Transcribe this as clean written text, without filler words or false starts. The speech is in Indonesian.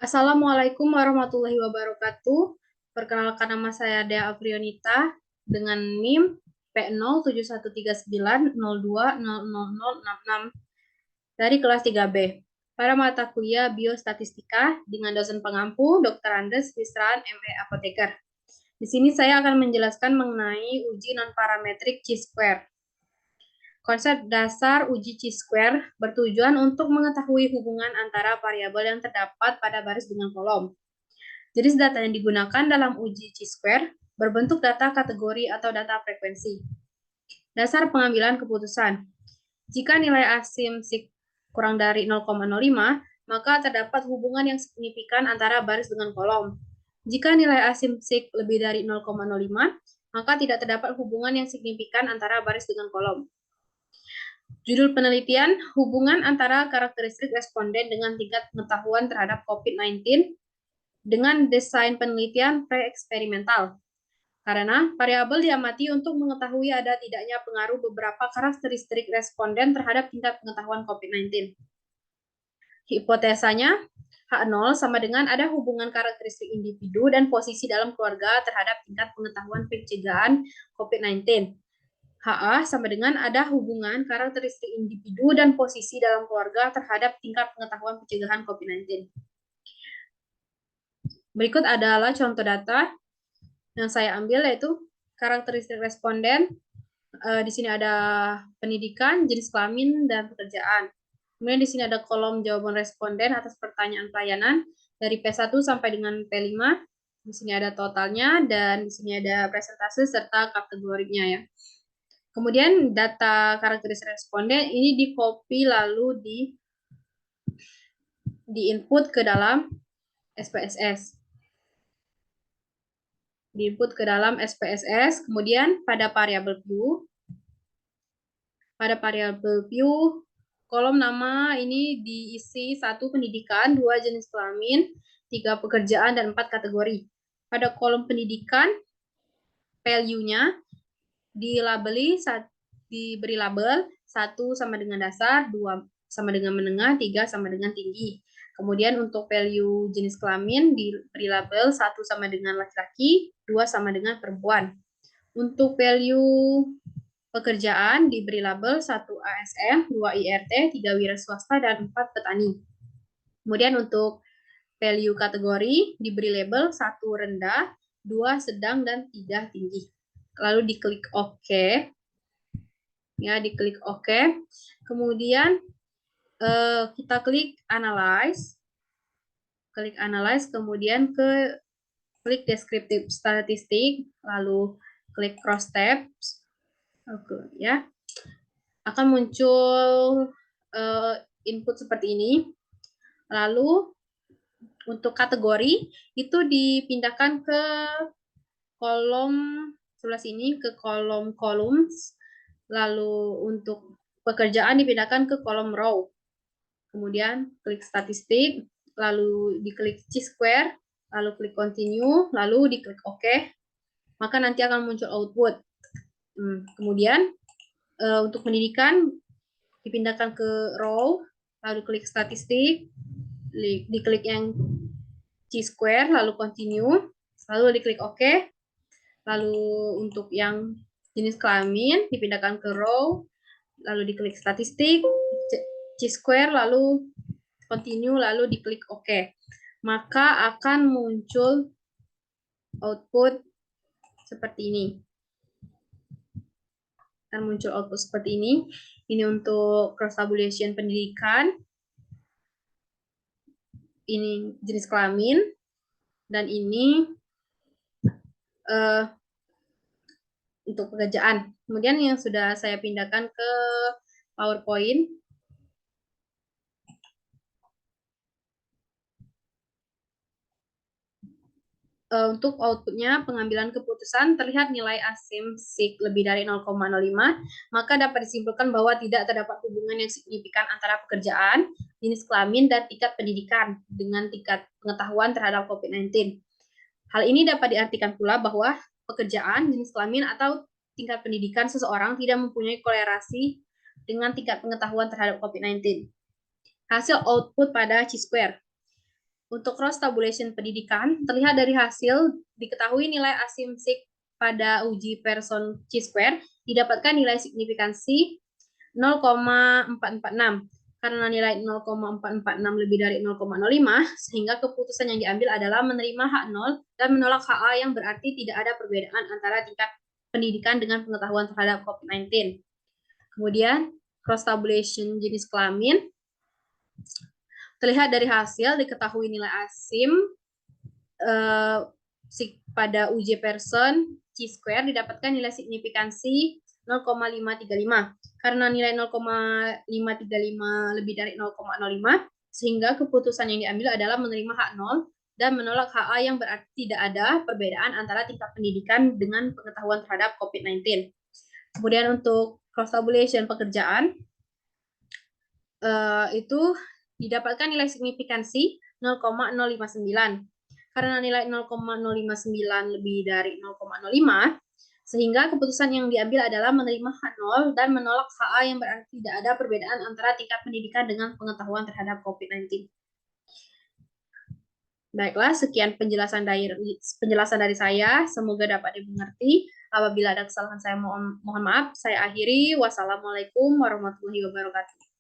Assalamualaikum warahmatullahi wabarakatuh. Perkenalkan, nama saya Dea Aprionita dengan NIM P07139020066 dari kelas 3B pada mata kuliah Biostatistika dengan dosen pengampu Dr. Andes Wisran ME Apoteker. Di sini saya akan menjelaskan mengenai uji non-parametrik chi-square. Konsep dasar uji chi-square bertujuan untuk mengetahui hubungan antara variabel yang terdapat pada baris dengan kolom. Jenis data yang digunakan dalam uji chi-square berbentuk data kategori atau data frekuensi. Dasar pengambilan keputusan. Jika nilai asim sig kurang dari 0,05, maka terdapat hubungan yang signifikan antara baris dengan kolom. Jika nilai asim sig lebih dari 0,05, maka tidak terdapat hubungan yang signifikan antara baris dengan kolom. Judul penelitian, hubungan antara karakteristik responden dengan tingkat pengetahuan terhadap COVID-19 dengan desain penelitian pre-eksperimental. Karena variabel diamati untuk mengetahui ada tidaknya pengaruh beberapa karakteristik responden terhadap tingkat pengetahuan COVID-19. Hipotesanya, H0 sama dengan ada hubungan karakteristik individu dan posisi dalam keluarga terhadap tingkat pengetahuan pencegahan COVID-19. HA sama dengan ada hubungan karakteristik individu dan posisi dalam keluarga terhadap tingkat pengetahuan pencegahan COVID-19. Berikut adalah contoh data yang saya ambil, yaitu karakteristik responden. Di sini ada pendidikan, jenis kelamin, dan pekerjaan. Kemudian di sini ada kolom jawaban responden atas pertanyaan pelayanan dari P1 sampai dengan P5. Di sini ada totalnya, dan di sini ada presentase serta kategorinya ya. Kemudian data karakteristik responden ini di-copy lalu di-input ke dalam SPSS. Di-input ke dalam SPSS, kemudian pada variabel view, kolom nama ini diisi 1 pendidikan, 2 jenis kelamin, 3 pekerjaan, dan 4 kategori. Pada kolom pendidikan, value-nya diberi label 1 sama dengan dasar, 2 sama dengan menengah, 3 sama dengan tinggi. Kemudian untuk value jenis kelamin diberi label 1 sama dengan laki-laki, 2 sama dengan perempuan. Untuk value pekerjaan diberi label 1 ASN, 2 IRT, 3 wira swasta, dan 4 petani. Kemudian untuk value kategori diberi label 1 rendah, 2 sedang, dan 3 tinggi. Lalu diklik OK. Ya, diklik OK. Kemudian kita klik Analyze. Klik Analyze, kemudian klik Descriptive Statistik, lalu klik Cross Tabs. Oke, ya. Akan muncul input seperti ini. Lalu untuk kategori itu dipindahkan ke kolom sebelah sini, ke kolom columns. Lalu untuk pekerjaan dipindahkan ke kolom row. Kemudian klik statistik, lalu diklik chi-square, lalu klik continue, lalu diklik OK. Maka nanti akan muncul output. Kemudian untuk pendidikan dipindahkan ke row, lalu klik statistik, diklik yang chi-square, lalu continue, lalu diklik OK. Lalu untuk yang jenis kelamin dipindahkan ke row, lalu diklik statistik, chi-square, lalu continue, lalu diklik OK. Maka akan muncul output seperti ini. Akan muncul output seperti ini. Ini untuk cross tabulation pendidikan. Ini jenis kelamin. Dan ini untuk pekerjaan. Kemudian yang sudah saya pindahkan ke PowerPoint. Untuk outputnya pengambilan keputusan terlihat nilai asim sig lebih dari 0,05, maka dapat disimpulkan bahwa tidak terdapat hubungan yang signifikan antara pekerjaan, jenis kelamin, dan tingkat pendidikan dengan tingkat pengetahuan terhadap COVID-19. Hal ini dapat diartikan pula bahwa pekerjaan, jenis kelamin, atau tingkat pendidikan seseorang tidak mempunyai kolerasi dengan tingkat pengetahuan terhadap COVID-19. Hasil output pada chi-square. Untuk cross tabulation pendidikan, terlihat dari hasil diketahui nilai asimsik pada uji person chi-square didapatkan nilai signifikansi 0,446. Karena nilai 0,446 lebih dari 0,05, sehingga keputusan yang diambil adalah menerima H0 dan menolak HA yang berarti tidak ada perbedaan antara tingkat pendidikan dengan pengetahuan terhadap COVID-19. Kemudian, cross tabulation jenis kelamin. Terlihat dari hasil diketahui nilai asim pada uji person chi-square didapatkan nilai signifikansi 0,535. Karena nilai 0,535 lebih dari 0,05, sehingga keputusan yang diambil adalah menerima H0 dan menolak HA yang berarti tidak ada perbedaan antara tingkat pendidikan dengan pengetahuan terhadap COVID-19. Kemudian untuk cross tabulation pekerjaan, itu didapatkan nilai signifikansi 0,059. Karena nilai 0,059 lebih dari 0,05, sehingga keputusan yang diambil adalah menerima H0 dan menolak HA yang berarti tidak ada perbedaan antara tingkat pendidikan dengan pengetahuan terhadap COVID-19. Baiklah, sekian penjelasan dari saya. Semoga dapat dimengerti. Apabila ada kesalahan saya mohon maaf. Saya akhiri. Wassalamualaikum warahmatullahi wabarakatuh.